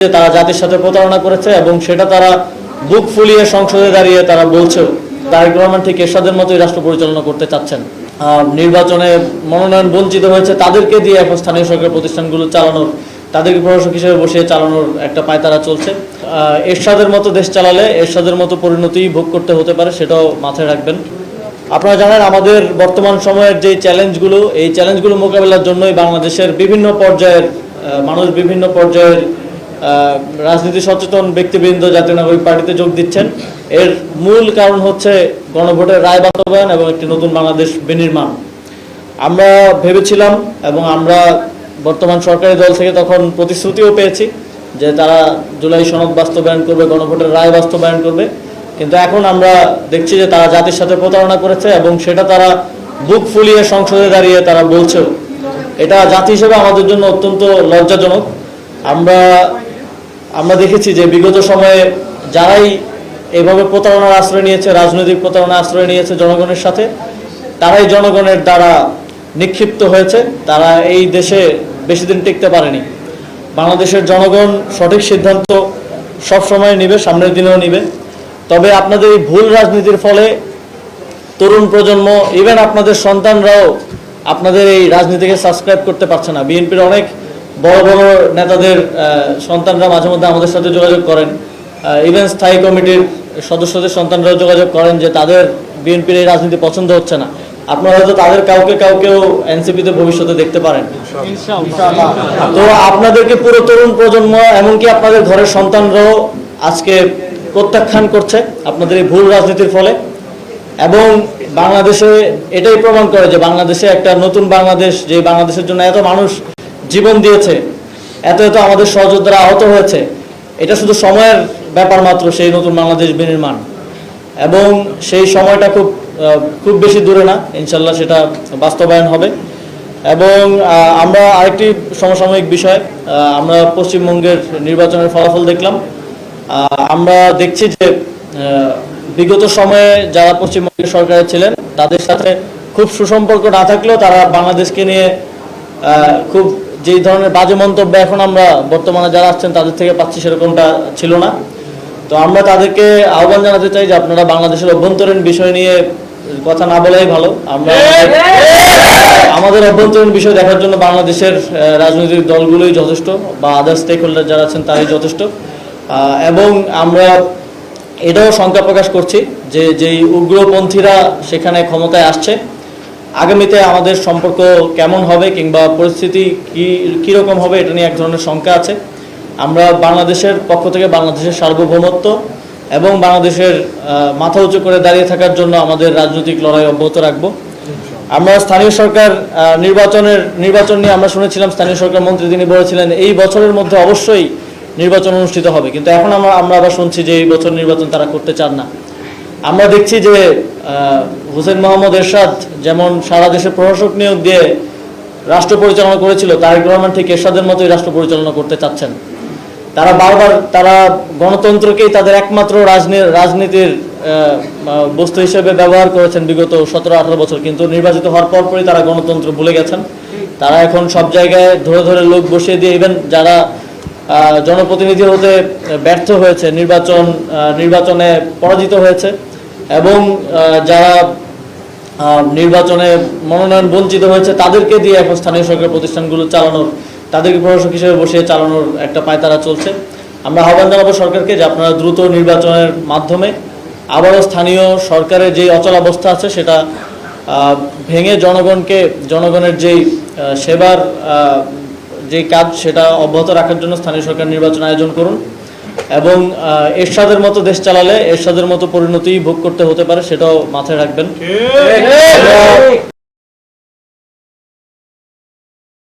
তারা জাতির সাথে প্রতারণা করেছে এবং সেটা তারা বুক ফুলিয়ে সংসদে দাঁড়িয়ে তারা বলছে তারেক রহমান ঠিক এরশাদের মতোই রাষ্ট্র পরিচালনা করতে চাচ্ছেন। নির্বাচনে মনোনয়ন বঞ্চিত হয়েছে তাদেরকে দিয়ে এখন স্থানীয় সরকার প্রতিষ্ঠানগুলো চালানোর, তাদেরকে প্রশাসক হিসেবে বসিয়ে চালানোর একটা পায়তারা চলছে। এরশাদের মতো দেশ চালালে এরশাদের মতো পরিণতি ভোগ করতে হতে পারে, সেটাও মাথায় রাখবেন। আপনারা জানেন আমাদের বর্তমান সময়ের যে চ্যালেঞ্জগুলো, এই চ্যালেঞ্জগুলো মোকাবেলার জন্যই বাংলাদেশের বিভিন্ন পর্যায়ের মানুষ, বিভিন্ন পর্যায়ের রাজনীতি সচেতন ব্যক্তিবৃন্দ জাতীয় নাগরিক পার্টিতে যোগ দিচ্ছেন। এর মূল কারণ হচ্ছে গণভোটের রায় বাস্তবায়ন এবং একটি নতুন বাংলাদেশ বিনির্মাণ। আমরা ভেবেছিলাম এবং আমরা বর্তমান সরকারি দল থেকে তখন প্রতিশ্রুতিও পেয়েছি যে তারা জুলাই সনদ বাস্তবায়ন করবে, গণভোটের রায় বাস্তবায়ন করবে, কিন্তু এখন আমরা দেখছি যে তারা জাতির সাথে প্রতারণা করেছে এবং সেটা তারা বুক ফুলিয়ে সংসদে দাঁড়িয়ে তারা বলছেও। এটা জাতি হিসেবে আমাদের জন্য অত্যন্ত লজ্জাজনক। আমরা দেখেছি যে বিগত সময়ে যারাই এভাবে প্রতারণার আশ্রয় নিয়েছে, রাজনৈতিক প্রতারণার আশ্রয় নিয়েছে জনগণের সাথে, তারাই জনগণের দ্বারা নিক্ষিপ্ত হয়েছে। তারা এই দেশে বেশি দিন টিকতে পারেনি। বাংলাদেশের জনগণ সঠিক সিদ্ধান্ত সবসময় নেবে, সামনের দিনেও নেবে। তবে আপনাদের এই ভুল রাজনীতির ফলে তরুণ প্রজন্ম, ইভেন আপনাদের সন্তানরাও আপনাদের এই রাজনীতিকে সাবস্ক্রাইব করতে পারছে না। বিএনপির অনেক বড় বড় নেতাদের সন্তানরা মাঝে মধ্যে আমাদের সাথে যোগাযোগ করেন, ইভেন স্থায়ী কমিটির সদস্যদের সন্তানরাও যোগাযোগ করেন যে তাদের বিএনপির এই রাজনীতি পছন্দ হচ্ছে না। আপনারা হয়তো তাদের কাউকেও এনসিপিতে ভবিষ্যতে দেখতে পারেন। তো আপনাদেরকে পুরো তরুণ প্রজন্ম, এমনকি আপনাদের ঘরের সন্তানরাও আজকে প্রত্যাখ্যান করছে আপনাদের এই ভুল রাজনীতির ফলে। এবং বাংলাদেশে এটাই প্রমাণ করে যে বাংলাদেশে একটা নতুন বাংলাদেশ, যে বাংলাদেশের জন্য এত মানুষ জীবন দিয়েছে, এত আমাদের সহযোদ্ধারা আহত হয়েছে, এটা শুধু সময়ের ব্যাপার মাত্র সেই নতুন বাংলাদেশ বিনির্মাণ। এবং সেই সময়টা খুব বেশি দূরে না, ইনশাল্লাহ সেটা বাস্তবায়ন হবে। এবং আমরা আরেকটি সমসাময়িক বিষয়, আমরা পশ্চিমবঙ্গের নির্বাচনের ফলাফল দেখলাম। আমরা দেখছি যে বিগত সময়ে যারা পশ্চিমবঙ্গের সরকারে ছিলেন তাদের সাথে খুব সুসম্পর্ক না থাকলেও তারা বাংলাদেশকে নিয়ে খুব যেই ধরনের বাজে মন্তব্য এখন আমরা বর্তমানে যারা আসছেন তাদের থেকে পাচ্ছি, সেরকমটা ছিল না। তো আমরা তাদেরকে আহ্বান জানাতে চাই যে আপনারা বাংলাদেশের অভ্যন্তরীণ বিষয় নিয়ে কথা না বলাই ভালো। আমরা আমাদের অভ্যন্তরীণ বিষয় দেখার জন্য বাংলাদেশের রাজনৈতিক দলগুলোই যথেষ্ট, বা আদার স্টেক হোল্ডার যারা আছেন তারাই যথেষ্ট। এবং আমরা এটাও শঙ্কা প্রকাশ করছি যে যেই উগ্রপন্থীরা সেখানে ক্ষমতায় আসছে, আগামীতে আমাদের সম্পর্ক কেমন হবে কিংবা পরিস্থিতি কীরকম হবে, এটা নিয়ে এক ধরনের শঙ্কা আছে। আমরা বাংলাদেশের পক্ষ থেকে বাংলাদেশের সার্বভৌমত্ব এবং বাংলাদেশের মাথা উঁচু করে দাঁড়িয়ে থাকার জন্য আমাদের রাজনৈতিক লড়াই অব্যাহত রাখবো। আমরা স্থানীয় সরকার নির্বাচন নিয়ে আমরা শুনেছিলাম, স্থানীয় সরকার মন্ত্রী তিনি বলেছিলেন এই বছরের মধ্যে অবশ্যই নির্বাচন অনুষ্ঠিত হবে, কিন্তু এখন আমরা আবার শুনছি যে এই বছর নির্বাচন তারা করতে চান না। আমরা দেখছি যে হোসেন মোহাম্মদ এরশাদ যেমন সারা দেশে প্রশাসক নিয়োগ দিয়ে রাষ্ট্র পরিচালনা করেছিল, তারেক রহমান ঠিক এরশাদের মতোই রাষ্ট্র পরিচালনা করতে চাচ্ছেন। তারা গণতন্ত্রকেই তাদের একমাত্র রাজনীতির বস্তু হিসেবে ব্যবহার করেছেন বিগত 17-18 বছর, কিন্তু নির্বাচিত হওয়ার পরপরই তারা গণতন্ত্র ভুলে গেছেন। তারা এখন সব জায়গায় ধরে লোক বসিয়ে দিয়ে, ইভেন যারা জনপ্রতিনিধি হতে ব্যর্থ হয়েছে, নির্বাচনে পরাজিত হয়েছে, এবং যারা নির্বাচনে মনোনয়ন বঞ্চিত হয়েছে তাদেরকে দিয়ে এখন স্থানীয় সরকার প্রতিষ্ঠানগুলো চালানোর, তাদেরকে প্রশাসক হিসেবে বসিয়ে চালানোর একটা পায়তারা চলছে। আমরা আহ্বান জানাবো সরকারকে যে আপনারা দ্রুত নির্বাচনের মাধ্যমে আবারও স্থানীয় সরকারের যে অচলাবস্থা আছে সেটা ভেঙে জনগণের যেই সেবার যে কাজ সেটা অব্যাহত রাখার জন্য স্থানীয় সরকার নির্বাচন আয়োজন করুন। এবং এরশাদের মতো দেশ চালালে এরশাদের মতো পরিণতি ভোগ করতে হতে পারে, সেটাও মাথায় রাখবেন।